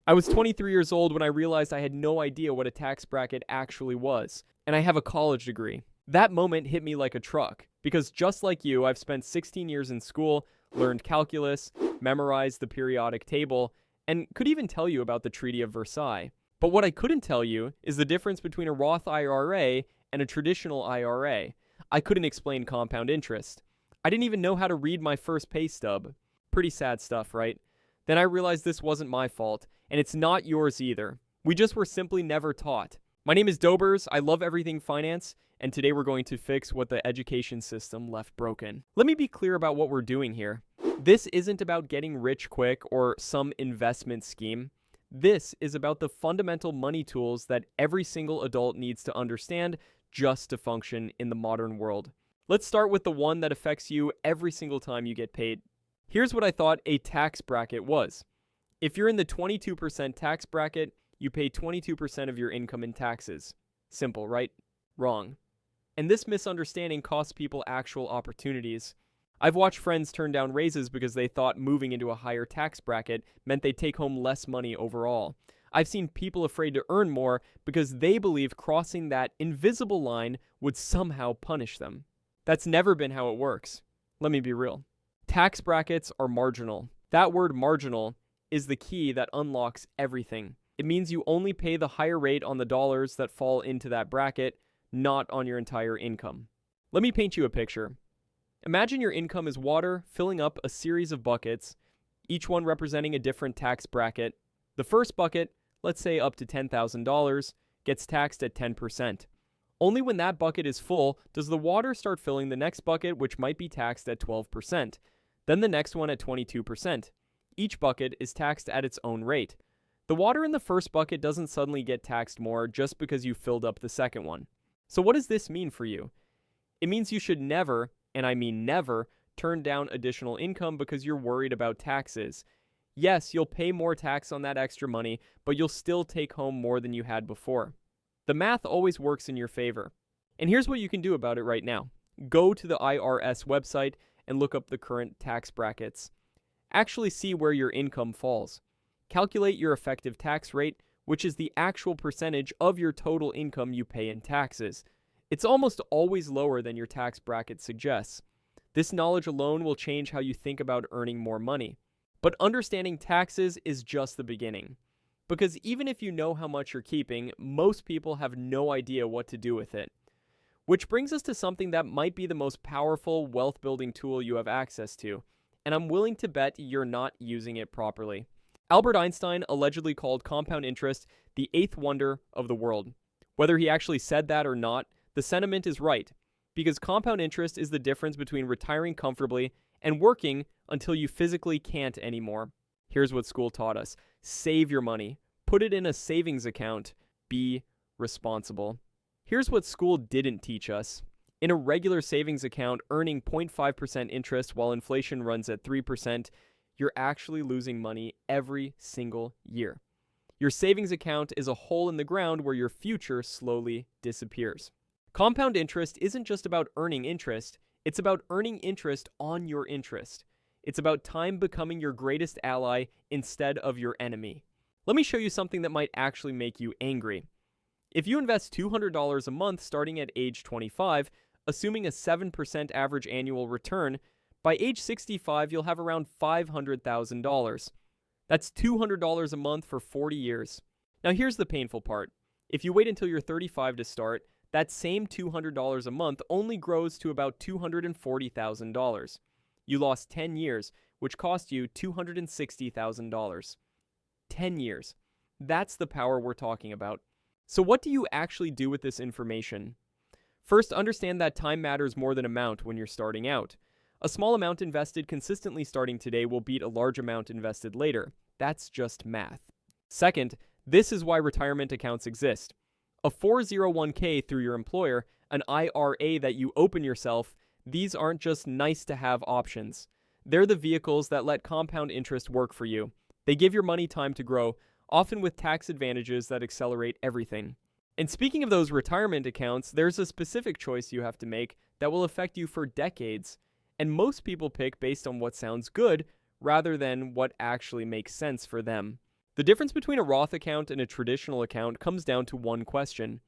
I was 23 years old when I realized I had no idea what a tax bracket actually was, and I have a college degree. That moment hit me like a truck, because just like you, I've spent 16 years in school, learned calculus, memorized the periodic table, and could even tell you about the Treaty of Versailles. But what I couldn't tell you is the difference between a Roth IRA and a traditional IRA. I couldn't explain compound interest. I didn't even know how to read my first pay stub. Pretty sad stuff, right? Then I realized this wasn't my fault, and it's not yours either. We just were simply never taught. My name is Dobers, I love everything finance, and today we're going to fix what the education system left broken. Let me be clear about what we're doing here. This isn't about getting rich quick or some investment scheme. This is about the fundamental money tools that every single adult needs to understand just to function in the modern world. Let's start with the one that affects you every single time you get paid. Here's what I thought a tax bracket was. If you're in the 22% tax bracket, you pay 22% of your income in taxes. Simple, right? Wrong. And this misunderstanding costs people actual opportunities. I've watched friends turn down raises because they thought moving into a higher tax bracket meant they'd take home less money overall. I've seen people afraid to earn more because they believe crossing that invisible line would somehow punish them. That's never been how it works. Let me be real. Tax brackets are marginal. That word marginal is the key that unlocks everything. It means you only pay the higher rate on the dollars that fall into that bracket, not on your entire income. Let me paint you a picture. Imagine your income is water filling up a series of buckets, each one representing a different tax bracket. The first bucket, let's say up to $10,000, gets taxed at 10%. Only when that bucket is full does the water start filling the next bucket, which might be taxed at 12%, then the next one at 22%. Each bucket is taxed at its own rate. The water in the first bucket doesn't suddenly get taxed more just because you filled up the second one. So what does this mean for you? It means you should never, and I mean never, turn down additional income because you're worried about taxes. Yes, you'll pay more tax on that extra money, but you'll still take home more than you had before. The math always works in your favor. And here's what you can do about it right now. Go to the IRS website and look up the current tax brackets. Actually see where your income falls. Calculate your effective tax rate, which is the actual percentage of your total income you pay in taxes. It's almost always lower than your tax bracket suggests. This knowledge alone will change how you think about earning more money. But understanding taxes is just the beginning. Because even if you know how much you're keeping, most people have no idea what to do with it. Which brings us to something that might be the most powerful wealth-building tool you have access to, and I'm willing to bet you're not using it properly. Albert Einstein allegedly called compound interest the eighth wonder of the world. Whether he actually said that or not, the sentiment is right, because compound interest is the difference between retiring comfortably and working until you physically can't anymore. Here's what school taught us. Save your money. Put it in a savings account. Be responsible. Here's what school didn't teach us. In a regular savings account, earning 0.5% interest while inflation runs at 3%, you're actually losing money every single year. Your savings account is a hole in the ground where your future slowly disappears. Compound interest isn't just about earning interest, it's about earning interest on your interest. It's about time becoming your greatest ally instead of your enemy. Let me show you something that might actually make you angry. If you invest $200 a month starting at age 25, assuming a 7% average annual return, by age 65 you'll have around $500,000. That's $200 a month for 40 years. Now here's the painful part. If you wait until you're 35 to start, that same $200 a month only grows to about $240,000. You lost 10 years, which cost you $260,000. 10 years. That's the power we're talking about. So what do you actually do with this information? First, understand that time matters more than amount when you're starting out. A small amount invested consistently starting today will beat a large amount invested later. That's just math. Second, this is why retirement accounts exist. A 401k through your employer, an IRA that you open yourself, these aren't just nice-to-have options. They're the vehicles that let compound interest work for you. They give your money time to grow, often with tax advantages that accelerate everything. And speaking of those retirement accounts, there's a specific choice you have to make that will affect you for decades. And most people pick based on what sounds good rather than what actually makes sense for them. The difference between a Roth account and a traditional account comes down to one question.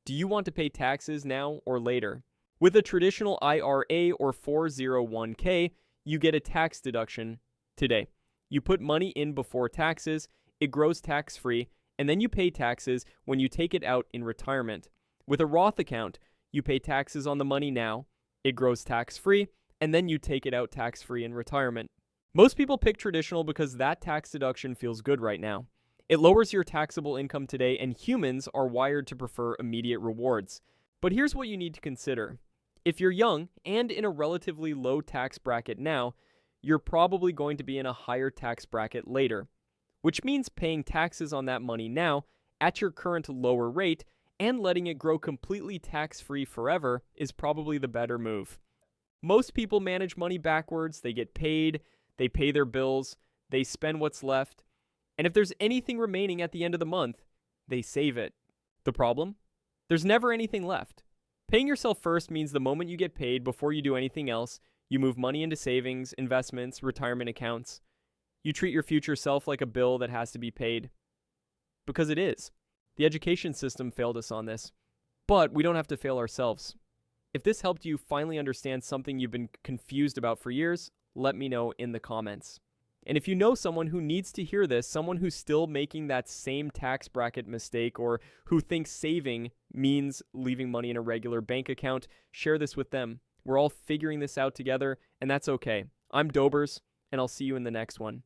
Do you want to pay taxes now or later? With a traditional IRA or 401k, you get a tax deduction today. You put money in before taxes, it grows tax-free, and then you pay taxes when you take it out in retirement. With a Roth account, you pay taxes on the money now, it grows tax-free, and then you take it out tax-free in retirement. Most people pick traditional because that tax deduction feels good right now. It lowers your taxable income today, and humans are wired to prefer immediate rewards. But here's what you need to consider. If you're young and in a relatively low tax bracket now, you're probably going to be in a higher tax bracket later, which means paying taxes on that money now at your current lower rate and letting it grow completely tax-free forever is probably the better move. Most people manage money backwards. They get paid, they pay their bills, they spend what's left, and if there's anything remaining at the end of the month, they save it. The problem? There's never anything left. Paying yourself first means the moment you get paid, before you do anything else, you move money into savings, investments, retirement accounts. You treat your future self like a bill that has to be paid. Because it is. The education system failed us on this. But we don't have to fail ourselves. If this helped you finally understand something you've been confused about for years, let me know in the comments. And if you know someone who needs to hear this, someone who's still making that same tax bracket mistake, or who thinks saving means leaving money in a regular bank account, share this with them. We're all figuring this out together, and that's okay. I'm Dobers, and I'll see you in the next one.